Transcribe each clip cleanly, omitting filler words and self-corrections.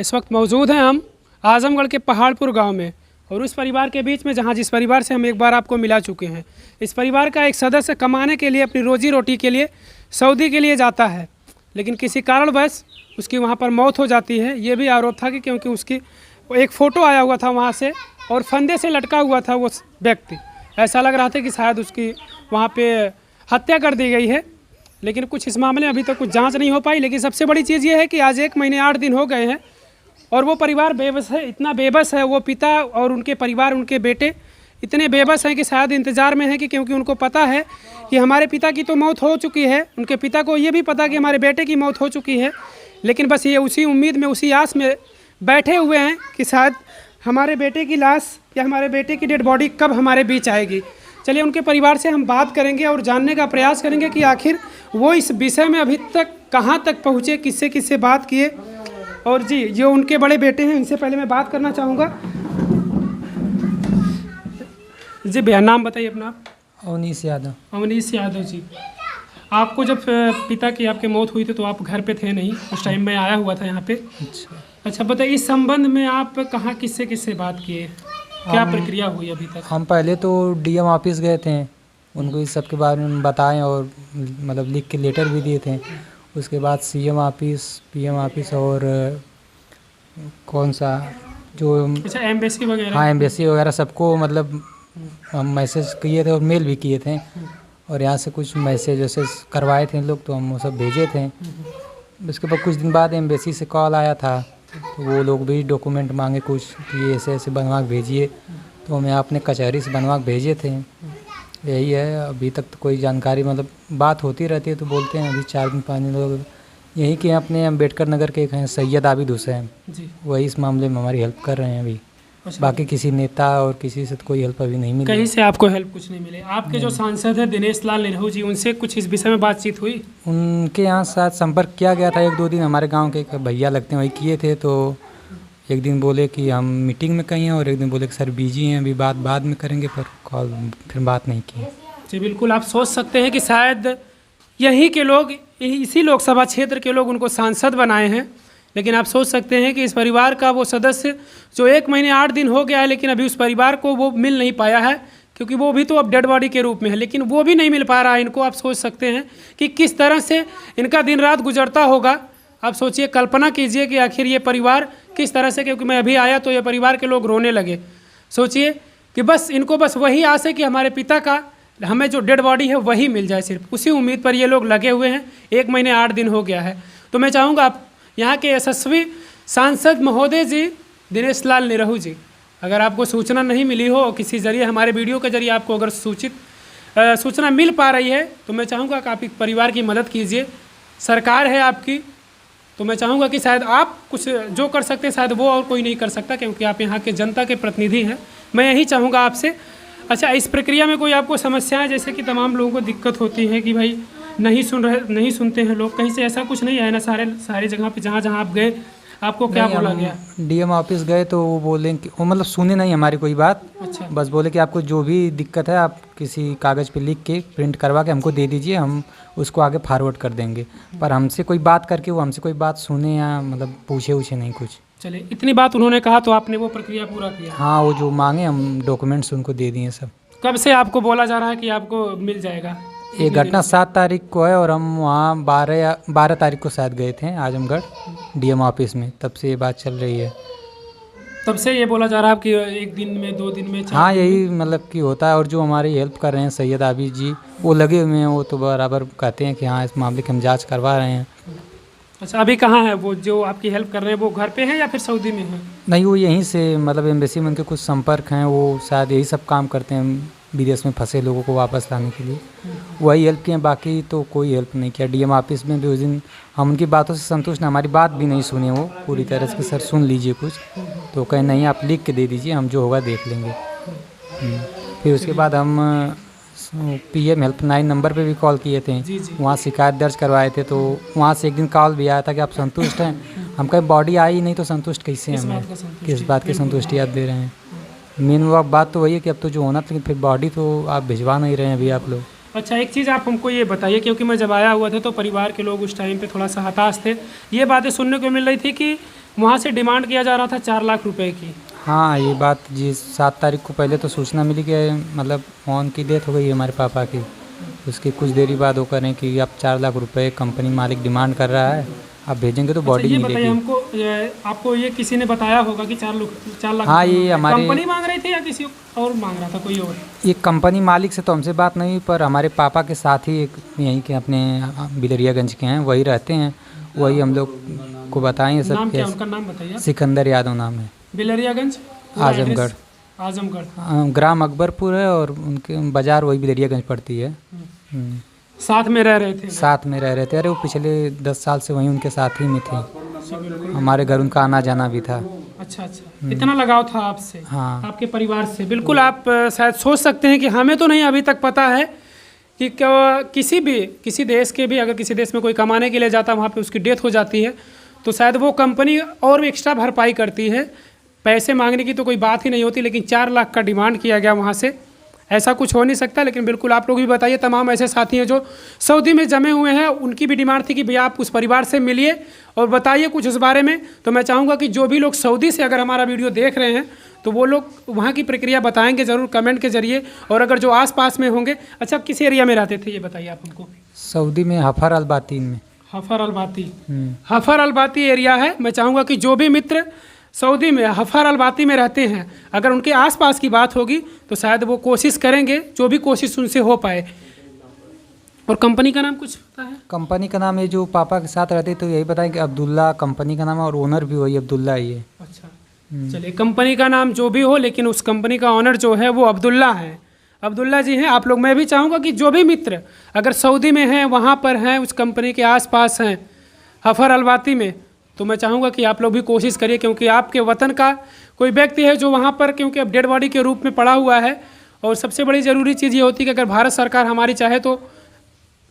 इस वक्त मौजूद हैं हम आजमगढ़ के पहाड़पुर गांव में और उस परिवार के बीच में जिस परिवार से हम एक बार आपको मिला चुके हैं। इस परिवार का एक सदस्य कमाने के लिए, अपनी रोजी रोटी के लिए सऊदी के लिए जाता है, लेकिन किसी कारणवश उसकी वहां पर मौत हो जाती है। ये भी आरोप था कि क्योंकि उसकी एक फ़ोटो आया हुआ था वहाँ से और फंदे से लटका हुआ था वो व्यक्ति। ऐसा लग रहा था कि शायद उसकी वहाँ पर हत्या कर दी गई है, लेकिन कुछ इस मामले में अभी तक कुछ जांच नहीं हो पाई। लेकिन सबसे बड़ी चीज़ ये है कि आज 1 महीने 8 दिन हो गए हैं और वो परिवार बेबस है, इतना बेबस है। वो पिता और उनके परिवार, उनके बेटे इतने बेबस हैं कि शायद इंतज़ार में है कि क्योंकि उनको पता है कि हमारे पिता की तो मौत हो चुकी है, उनके पिता को ये भी पता कि हमारे बेटे की मौत हो चुकी है, लेकिन बस ये उसी उम्मीद में, उसी आस में बैठे हुए हैं कि शायद हमारे बेटे की लाश या हमारे बेटे की डेड बॉडी कब हमारे बीच आएगी। चलिए उनके परिवार से हम बात करेंगे और जानने का प्रयास करेंगे कि आखिर वो इस विषय में अभी तक कहाँ तक पहुँचे, किससे किससे बात किए। और जी, जो उनके बड़े बेटे हैं इनसे पहले मैं बात करना चाहूँगा। जी भैया, नाम बताइए अपना। अवनीश यादव। अवनीश यादव जी, आपको जब पिता की आपके मौत हुई थी तो आप घर पे थे नहीं, उस टाइम मैं आया हुआ था यहाँ पे। अच्छा बताइए, इस संबंध में आप कहाँ किससे किससे बात किए, क्या प्रक्रिया हुई अभी तक? हम पहले तो डीएम ऑफिस गए थे, उनको इस सब के बारे में बताएं और मतलब लिख के लेटर भी दिए थे। उसके बाद सीएम ऑफिस, पीएम ऑफिस और कौन सा जो एम्बेसी वगैरह, हाँ एम्बेसी वगैरह सबको मतलब हम मैसेज किए थे और मेल भी किए थे। और यहाँ से कुछ मैसेज वैसे करवाए थे लोग, तो हम वो सब भेजे थे। उसके बाद कुछ दिन बाद एम्बेसी से कॉल आया था, तो वो लोग भी डॉक्यूमेंट मांगे कुछ कि ऐसे ऐसे बनवा के भेजिए, तो हमें आपने कचहरी से बनवा के भेजे थे। यही है, अभी तक तो कोई जानकारी मतलब बात होती रहती है तो बोलते हैं। अभी 4 दिन 5 दिन लोग यहीं के अपने अम्बेडकर नगर के एक हैं सैयद आबिद हुसैन, वही इस मामले में हमारी हेल्प कर रहे हैं अभी। बाकी किसी नेता और किसी से तो कोई हेल्प अभी नहीं मिली। कहीं से आपको हेल्प कुछ नहीं मिले? आपके जो सांसद हैं दिनेश लाल निरहू जी, उनसे कुछ इस विषय में बातचीत हुई? उनके यहाँ साथ संपर्क किया गया था 1-2 दिन। हमारे गांव के एक भैया लगते हैं, वही किए थे। तो एक दिन बोले कि हम मीटिंग में कहीं हैं और एक दिन बोले कि सर बिजी हैं, अभी बात बाद में करेंगे, पर कॉल फिर बात नहीं की। जी बिल्कुल, आप सोच सकते हैं कि शायद यहीं के लोग, इसी लोकसभा क्षेत्र के लोग उनको सांसद बनाए हैं, लेकिन आप सोच सकते हैं कि इस परिवार का वो सदस्य जो 1 महीने 8 दिन हो गया है, लेकिन अभी उस परिवार को वो मिल नहीं पाया है, क्योंकि वो भी तो अब डेड बॉडी के रूप में है, लेकिन वो भी नहीं मिल पा रहा है इनको। आप सोच सकते हैं कि किस तरह से इनका दिन रात गुजरता होगा। आप सोचिए, कल्पना कीजिए कि आखिर ये परिवार किस तरह से, क्योंकि मैं अभी आया तो ये परिवार के लोग रोने लगे। सोचिए कि बस इनको बस वही आस है कि हमारे पिता का, हमें जो डेड बॉडी है वही मिल जाए, सिर्फ उसी उम्मीद पर ये लोग लगे हुए हैं। 1 महीने 8 दिन हो गया है। तो मैं चाहूँगा आप यहाँ के यशस्वी सांसद महोदय जी दिनेश लाल निरहू जी, अगर आपको सूचना नहीं मिली हो, किसी ज़रिए हमारे वीडियो के जरिए आपको अगर सूचना मिल पा रही है, तो मैं चाहूँगा कि आप परिवार की मदद कीजिए। सरकार है आपकी, तो मैं चाहूँगा कि शायद आप कुछ जो कर सकते हैं शायद वो और कोई नहीं कर सकता, क्योंकि आप यहाँ के जनता के प्रतिनिधि हैं। मैं यही चाहूँगा आपसे। अच्छा, इस प्रक्रिया में कोई आपको समस्याएं, जैसे कि तमाम लोगों को दिक्कत होती है कि भाई नहीं सुनते हैं लोग, कहीं से ऐसा कुछ नहीं है ना? सारी जगह पे जहाँ आप गए आपको क्या बोला गया? डीएम ऑफिस गए तो वो बोले कि वो मतलब सुने नहीं हमारी कोई बात। अच्छा। बस बोले कि आपको जो भी दिक्कत है आप किसी कागज़ पे लिख के प्रिंट करवा के हमको दे दीजिए, हम उसको आगे फॉरवर्ड कर देंगे। पर हमसे कोई बात करके वो हमसे कोई बात सुने या मतलब पूछे नहीं कुछ। चलिए, इतनी बात उन्होंने कहा तो आपने वो प्रक्रिया पूरा किया? हाँ, वो जो मांगे हम डॉक्यूमेंट्स उनको दे दिए सब। कब से आपको बोला जा रहा है कि आपको मिल जाएगा? ये घटना 7 तारीख को है और हम वहाँ 12 तारीख को शायद गए थे आजमगढ़ डीएम ऑफिस में, तब से ये बात चल रही है। तब से ये बोला जा रहा है कि 1 दिन में, 2 दिन में? हाँ, यही मतलब कि होता है। और जो हमारी हेल्प कर रहे हैं सैयद आबिद जी, वो लगे हुए हैं, वो तो बराबर कहते हैं कि हाँ इस मामले की हम जाँच करवा रहे हैं। अच्छा, अभी कहाँ है वो जो आपकी हेल्प कर रहे हैं? वो घर पे हैं या फिर सऊदी में हैं? नहीं, वो यहीं से मतलब एम्बेसी में उनके कुछ संपर्क हैं, वो शायद यही सब काम करते हैं, विदेश में फंसे लोगों को वापस लाने के लिए वही हेल्प किए, बाकी तो कोई हेल्प नहीं किया। डीएम ऑफिस में भी उस दिन हम उनकी बातों से संतुष्ट हैं, हमारी बात भी नहीं सुनी वो पूरी तरह से कि सर सुन लीजिए कुछ, तो कहीं नहीं आप लिख के दे दीजिए, हम जो होगा देख लेंगे। फिर उसके बाद हम पीएम हेल्पलाइन नंबर पे भी कॉल किए थे, वहाँ शिकायत दर्ज करवाए थे। तो वहाँ से एक दिन कॉल भी आया था कि आप संतुष्ट हैं। हम कहीं बॉडी आई नहीं तो संतुष्ट कैसे हैं? हमें किस बात की संतुष्टि आप दे रहे हैं? मेन वो बात तो वही है कि अब तो जो होना था, लेकिन फिर बॉडी तो आप भिजवा नहीं रहे हैं अभी आप लोग। अच्छा, एक चीज़ आप हमको ये बताइए, क्योंकि मैं जब आया हुआ था तो परिवार के लोग उस टाइम पे थोड़ा सा हताश थे। ये बातें सुनने को मिल रही थी कि वहाँ से डिमांड किया जा रहा था 4 लाख रुपए की। हाँ, ये बात जी 7 तारीख को पहले तो सूचना मिली कि मतलब मोहन की डेथ हो गई है हमारे पापा की। उसके कुछ देरी बाद वो करें कि अब 4 लाख रुपए कंपनी मालिक डिमांड कर रहा है, आप भेजेंगे तो बॉडी ये बताइए मिलेगी। हमको, आपको ये किसी ने बताया होगा कि 4 लाख? हाँ, ये हमारे कंपनी मांग रही थी या किसी और मांग रहा था, कोई और? ये कंपनी मालिक से तो हमसे बात नहीं हुई, पर हमारे पापा के साथ ही एक यहीं के अपने बिलरियागंज के हैं, वही रहते हैं, वही हम लोग को बताएं सब। नाम क्या उनका, नाम बताइए। सिकंदर यादव नाम है। बिलरियागंज, आजमगढ़। आजमगढ़। ग्राम अकबरपुर है और उनके बाजार वही बिलरियागंज पड़ती है। साथ में रह रहे थे? साथ में रह रहे थे। अरे वो पिछले 10 साल से वहीं उनके साथ ही में थे। हमारे घर उनका आना जाना भी था। अच्छा, इतना लगाव था आपसे? हाँ। आपके परिवार से? बिल्कुल। आप शायद सोच सकते हैं कि हमें तो नहीं अभी तक पता है कि किसी देश के भी अगर किसी देश में कोई कमाने के लिए जाता है, वहाँ पे उसकी डेथ हो जाती है, तो शायद वो कंपनी और भी एक्स्ट्रा भरपाई करती है। पैसे मांगने की तो कोई बात ही नहीं होती, लेकिन 4 लाख का डिमांड किया गया वहाँ से। ऐसा कुछ हो नहीं सकता। लेकिन बिल्कुल आप लोग भी बताइए, तमाम ऐसे साथी हैं जो सऊदी में जमे हुए हैं, उनकी भी डिमांड थी कि भैया आप उस परिवार से मिलिए और बताइए कुछ उस बारे में। तो मैं चाहूँगा कि जो भी लोग सऊदी से अगर हमारा वीडियो देख रहे हैं तो वो लोग वहाँ की प्रक्रिया बताएंगे ज़रूर कमेंट के ज़रिए। और अगर जो आस-पास में होंगे, अच्छा किस एरिया में रहते थे ये बताइए आप हमको? सऊदी में हफर अलबातीन में। हफर अलबाती, हफर अलबाती एरिया है। मैं चाहूँगा कि जो भी मित्र सऊदी में हफर अलबाती में रहते हैं, अगर उनके आसपास की बात होगी तो शायद वो कोशिश करेंगे, जो भी कोशिश उनसे हो पाए। और कंपनी का नाम कुछ पता है? कंपनी का नाम, ये जो पापा के साथ रहते तो यही बताएं कि अब्दुल्ला कंपनी का नाम है और ओनर भी वही अब्दुल्ला ही है। अच्छा, चलिए कंपनी का नाम जो भी हो, लेकिन उस कंपनी का ओनर जो है वो अब्दुल्ला है, अब्दुल्ला जी हैं। आप लोग, मैं भी चाहूँगा कि जो भी मित्र अगर सऊदी में हैं, वहाँ पर हैं, उस कंपनी के आसपास हैं हफर अलबाती में, तो मैं चाहूँगा कि आप लोग भी कोशिश करिए, क्योंकि आपके वतन का कोई व्यक्ति है जो वहाँ पर क्योंकि अब डेड बॉडी के रूप में पड़ा हुआ है। और सबसे बड़ी ज़रूरी चीज़ ये होती है कि अगर भारत सरकार हमारी चाहे तो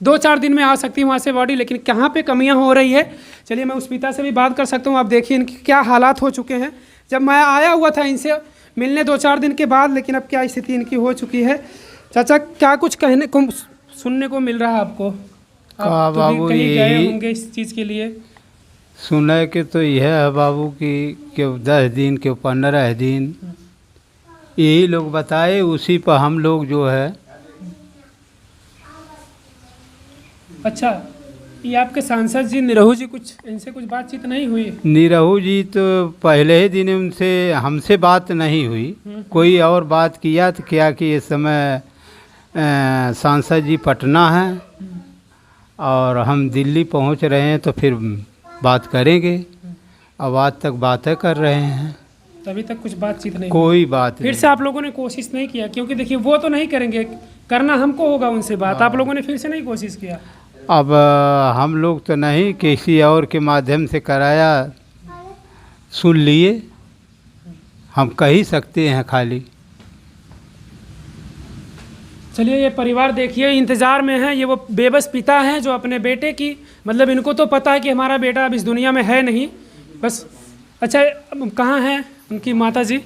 2-4 दिन में आ सकती है वहाँ से बॉडी, लेकिन कहाँ पे कमियाँ हो रही है। चलिए मैं उस पिता से भी बात कर सकता हूँ। आप देखिए इनके क्या हालात हो चुके हैं। जब मैं आया हुआ था इनसे मिलने 2-4 दिन के बाद, लेकिन अब क्या स्थिति इनकी हो चुकी है। चाचा, क्या कुछ कहने को सुनने को मिल रहा है आपको? आप तो भी कहीं गए होंगे इस चीज़ के लिए। सुने के तो यह है बाबू कि 10 दिन के 15 दिन यही लोग बताए, उसी पर हम लोग जो है। अच्छा, ये आपके सांसद जी निरहू जी, कुछ इनसे कुछ बातचीत नहीं हुई? निरहू जी तो पहले ही दिन उनसे हमसे बात नहीं हुई। कोई और बात किया तो क्या कि इस समय सांसद जी पटना हैं और हम दिल्ली पहुंच रहे हैं, तो फिर बात करेंगे। अब आज तक बातें कर रहे हैं, तभी तक कुछ बातचीत नहीं, कोई बात फिर से आप लोगों ने कोशिश नहीं किया? क्योंकि देखिए वो तो नहीं करेंगे, करना हमको होगा उनसे बात। आप लोगों ने फिर से नहीं कोशिश किया? अब हम लोग तो नहीं, किसी और के माध्यम से कराया, सुन लिए, हम कह ही सकते हैं खाली। चलिए, ये परिवार देखिए इंतज़ार में है। ये वो बेबस पिता हैं जो अपने बेटे की, मतलब इनको तो पता है कि हमारा बेटा अब इस दुनिया में है नहीं, बस। अच्छा, कहाँ हैं उनकी माता जी?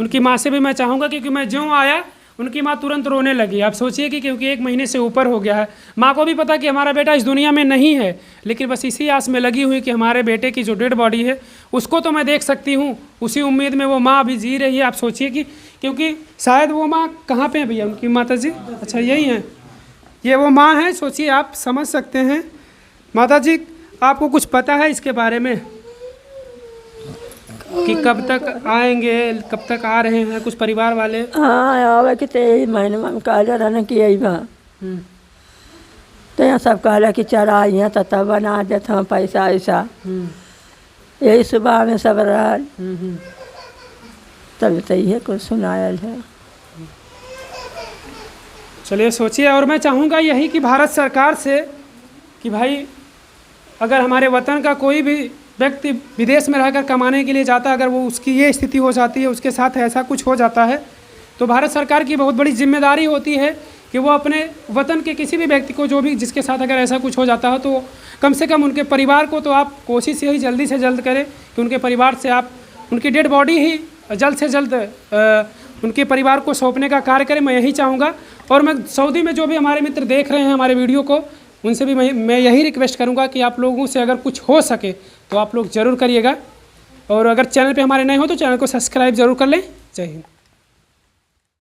उनकी माँ से भी मैं चाहूँगा, क्योंकि मैं ज्यों आया उनकी माँ तुरंत रोने लगी। आप सोचिए कि क्योंकि 1 महीने से ऊपर हो गया है, माँ को भी पता कि हमारा बेटा इस दुनिया में नहीं है, लेकिन बस इसी आस में लगी हुई कि हमारे बेटे की जो डेड बॉडी है उसको तो मैं देख सकती हूँ, उसी उम्मीद में वो माँ अभी जी रही है। आप सोचिए कि क्योंकि शायद वो माँ कहाँ पे है भैया उनकी माता जी? अच्छा, यही हैं, ये वो माँ हैं। सोचिए, आप समझ सकते हैं। माता जी, आपको कुछ पता है इसके बारे में कि कब तक आएंगे, कब तक आ रहे हैं कुछ परिवार वाले? हाँ, आवे कि 23 महीने में कहले रहने कि अइबा, तो यहाँ सब कहला कि चरा यहाँ तो तब बना देते हैं पैसा ऐसा। यही सुबह में सब रहल, तब तो ये कुछ सुनायल है। चलिए सोचिए। और मैं चाहूँगा यही कि भारत सरकार से कि भाई अगर हमारे वतन का कोई भी व्यक्ति विदेश में रहकर कमाने के लिए जाता है, अगर वो उसकी ये स्थिति हो जाती है, उसके साथ ऐसा कुछ हो जाता है, तो भारत सरकार की बहुत बड़ी जिम्मेदारी होती है कि वो अपने वतन के किसी भी व्यक्ति को, जो भी जिसके साथ अगर ऐसा कुछ हो जाता है, तो कम से कम उनके परिवार को तो आप कोशिश यही जल्दी से जल्द करें कि उनके परिवार से आप उनकी डेड बॉडी ही जल्द से जल्द उनके परिवार को सौंपने का कार्य करें। मैं यही चाहूँगा। और मैं सऊदी में जो भी हमारे मित्र देख रहे हैं हमारे वीडियो को, उनसे भी मैं यही रिक्वेस्ट करूँगा कि आप लोगों से अगर कुछ हो सके तो आप लोग ज़रूर करिएगा। और अगर चैनल पे हमारे नए हो तो चैनल को सब्सक्राइब जरूर कर लें। जय हिंद।